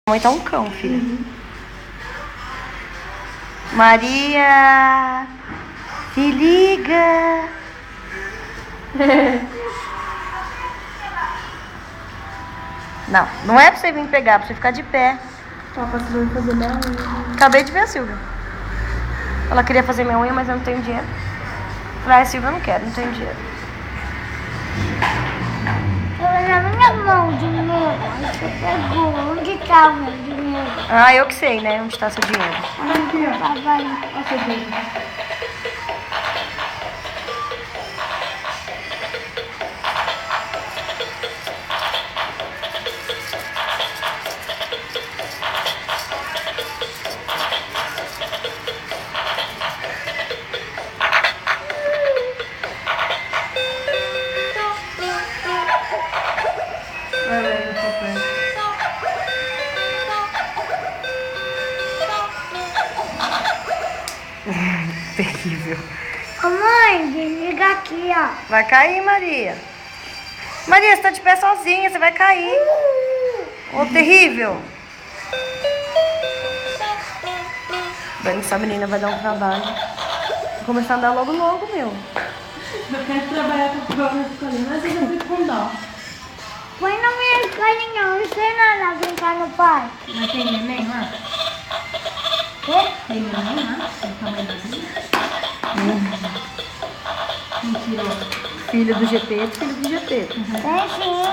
Mamãe tá um cão, filha. Maria, se liga. Não, não é pra você vir pegar, é pra você ficar de pé. Papai, você vai fazer minha unha. Acabei de ver a Silvia. Ela queria fazer minha unha, mas eu não tenho dinheiro. Falei, ah, Silvia, eu não quero, não tenho dinheiro. Na minha mão, dinheiro. Você pegou. Onde tá o meu dinheiro? Ah, eu que sei, né? Onde tá seu dinheiro. Olha aqui, ó. Papai. Olha seu dedo. Olha aí o papai. Terrível. Ô mãe, desliga aqui, ó. Vai cair, Maria. Maria, você tá de pé sozinha, você vai cair. Ô, terrível. Bem, essa menina vai dar um trabalho. Vou começar a andar logo, logo, meu. Eu quero trabalhar com o programa escolhendo, mas eu já fico com dó. Põe na minha escolinha, não ensina ela a brincar no parque. Mas tem neném lá? Quê? Tem neném lá? Tem tamanho daqui? Mentiroso. Filho do GP, filho do GP. Tem sim.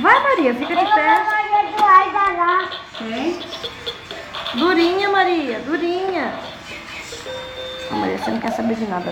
Vai, Maria, fica de Tem uma pé. Maria Eduarda lá. Tem? Durinha, Maria, durinha. Ah, Maria, você não quer saber de nada.